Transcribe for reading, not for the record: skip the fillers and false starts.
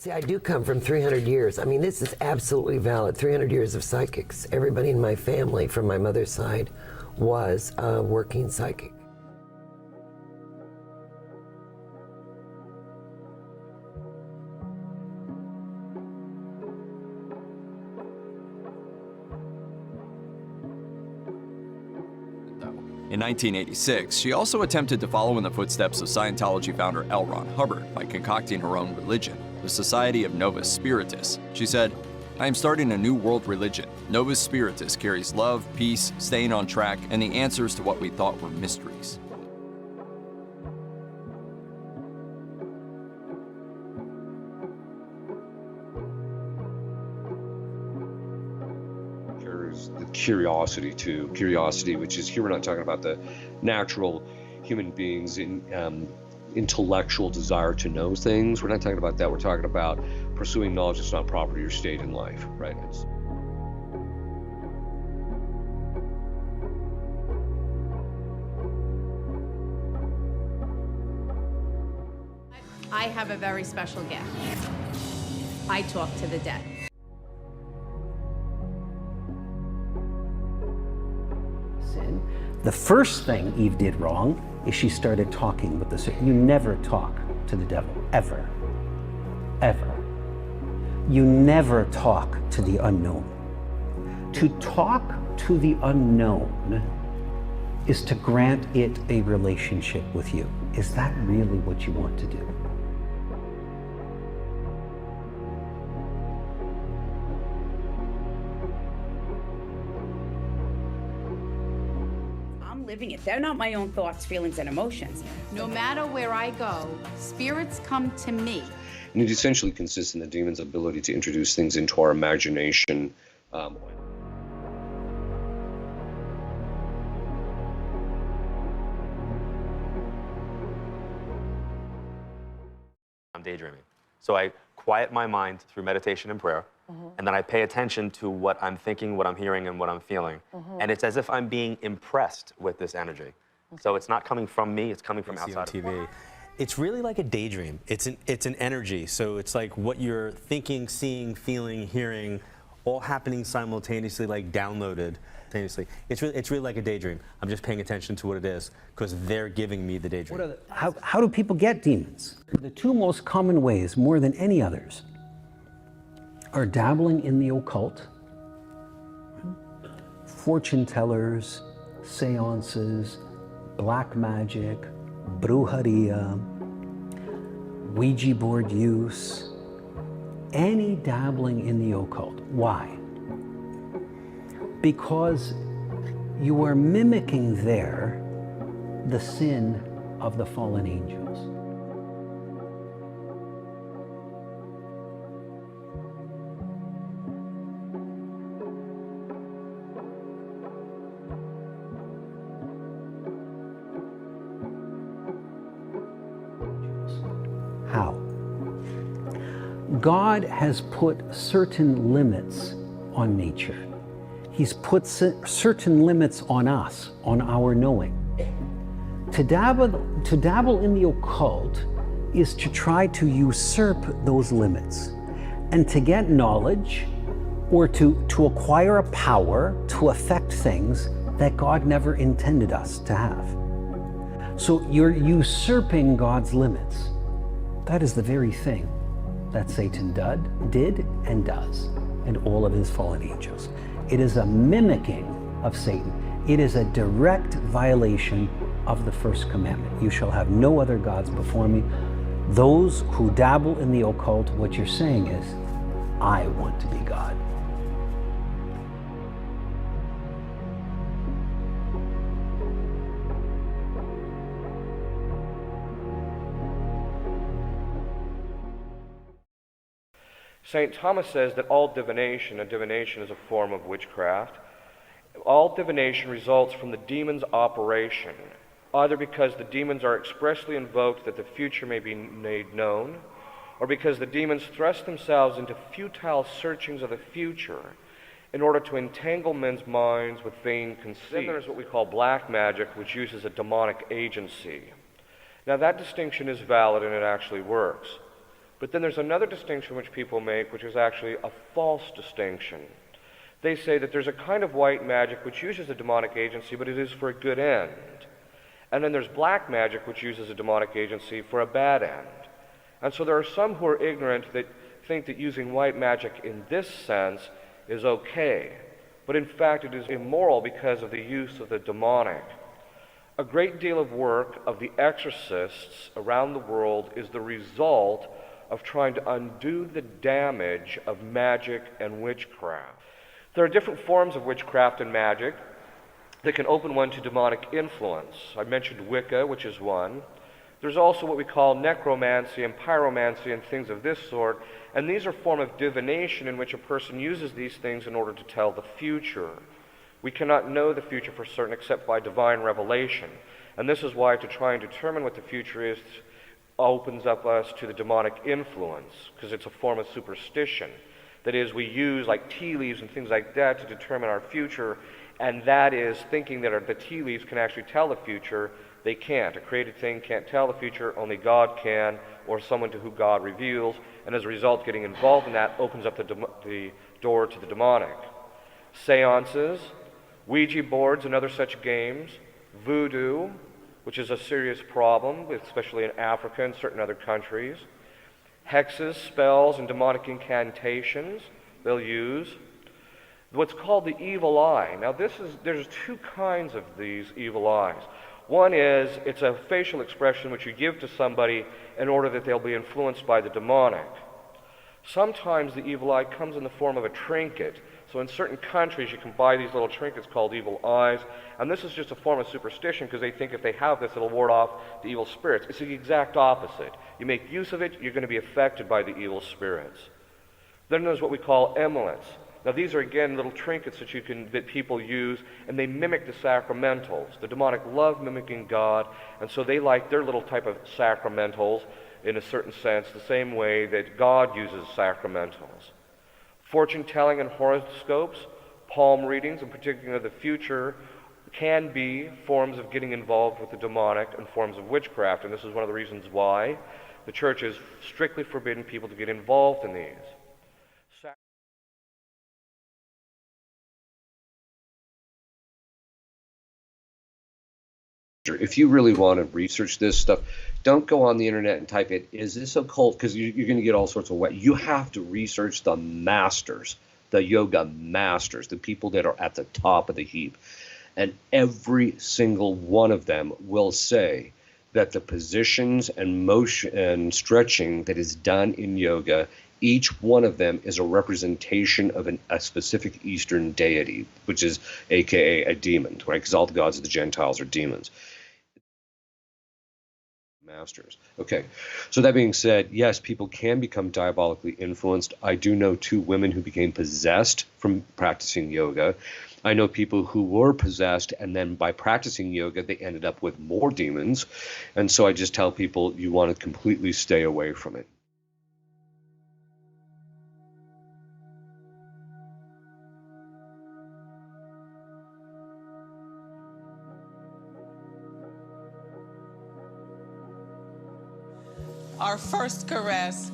See, I do come from 300 years. I mean, this is absolutely valid. 300 years of psychics. Everybody in my family from my mother's side was a working psychic. In 1986, she also attempted to follow in the footsteps of Scientology founder L. Ron Hubbard by concocting her own religion, the Society of Novus Spiritus. She said, "I am starting a new world religion. Novus Spiritus carries love, peace, staying on track, and the answers to what we thought were mysteries." The curiosity too. Curiosity, which is, here we're not talking about the natural human beings in intellectual desire to know things. We're not talking about that. We're talking about pursuing knowledge that's not proper to your state in life, right? I have a very special gift. I talk to the dead. The first thing Eve did wrong is she started talking with the sick. You never talk to the devil, ever, ever. You never talk to the unknown. To talk to the unknown is to grant it a relationship with you. Is that really what you want to do? Living it. They're not my own thoughts, feelings, and emotions. No matter where I go, spirits come to me. And it essentially consists in the demon's ability to introduce things into our imagination. I'm daydreaming. So I quiet my mind through meditation and prayer. And then I pay attention to what I'm thinking, what I'm hearing, and what I'm feeling. And it's as if I'm being impressed with this energy. So it's not coming from me, it's coming from outside on TV. It's really like a daydream. It's an energy. So it's like what you're thinking, seeing, feeling, hearing, all happening simultaneously, like downloaded simultaneously. It's really like a daydream. I'm just paying attention to what it is because they're giving me the daydream. How do people get demons? The two most common ways, more than any others, are dabbling in the occult, fortune tellers, seances, black magic, brujeria, Ouija board use, any dabbling in the occult. Why? Because you are mimicking there the sin of the fallen angels. How? God has put certain limits on nature. He's put certain limits on us, on our knowing. To dabble in the occult is to try to usurp those limits and to get knowledge or to acquire a power to affect things that God never intended us to have. So you're usurping God's limits. That is the very thing that Satan did and does, and all of his fallen angels. It is a mimicking of Satan. It is a direct violation of the first commandment. You shall have no other gods before me. Those who dabble in the occult, what you're saying is, I want to be God. St. Thomas says that all divination, and divination is a form of witchcraft, all divination results from the demon's operation, either because the demons are expressly invoked that the future may be made known, or because the demons thrust themselves into futile searchings of the future in order to entangle men's minds with vain conceit. Then there's what we call black magic, which uses a demonic agency. Now that distinction is valid and it actually works. But then there's another distinction which people make, which is actually a false distinction. They say that there's a kind of white magic which uses a demonic agency, but it is for a good end. And then there's black magic which uses a demonic agency for a bad end. And so there are some who are ignorant that think that using white magic in this sense is okay. But in fact it is immoral because of the use of the demonic. A great deal of work of the exorcists around the world is the result of trying to undo the damage of magic and witchcraft. There are different forms of witchcraft and magic that can open one to demonic influence. I mentioned Wicca, which is one. There's also what we call necromancy and pyromancy and things of this sort, and these are forms of divination in which a person uses these things in order to tell the future. We cannot know the future for certain except by divine revelation, and this is why to try and determine what the future is opens up us to the demonic influence, because it's a form of superstition. That is, we use like tea leaves and things like that to determine our future, and that is thinking that the tea leaves can actually tell the future. They can't. A created thing can't tell the future, only God can, or someone to whom God reveals, and as a result, getting involved in that opens up the door to the demonic. Seances, Ouija boards and other such games, voodoo, which is a serious problem, especially in Africa and certain other countries, hexes, spells, and demonic incantations they'll use. What's called the evil eye. Now there's two kinds of these evil eyes. One is, it's a facial expression which you give to somebody in order that they'll be influenced by the demonic. Sometimes the evil eye comes in the form of a trinket. So in certain countries you can buy these little trinkets called evil eyes, and this is just a form of superstition because they think if they have this it'll ward off the evil spirits. It's the exact opposite. You make use of it, you're going to be affected by the evil spirits. Then there's what we call amulets. Now these are again little trinkets that people use, and they mimic the sacramentals. The demonic love mimicking God, and so they like their little type of sacramentals in a certain sense, the same way that God uses sacramentals. Fortune telling and horoscopes, palm readings, in particular the future, can be forms of getting involved with the demonic and forms of witchcraft, and this is one of the reasons why the church has strictly forbidden people to get involved in these. If you really want to research this stuff, don't go on the internet and type it, is this occult? Because you're going to get all sorts of You have to research the masters, the yoga masters, the people that are at the top of the heap. And every single one of them will say that the positions and motion and stretching that is done in yoga, each one of them is a representation of a specific Eastern deity, which is aka a demon, right? Because all the gods of the Gentiles are demons. Masters. Okay, so that being said, yes, people can become diabolically influenced. I do know 2 women who became possessed from practicing yoga. I know people who were possessed, and then by practicing yoga, they ended up with more demons. And so I just tell people you want to completely stay away from it. Our first caress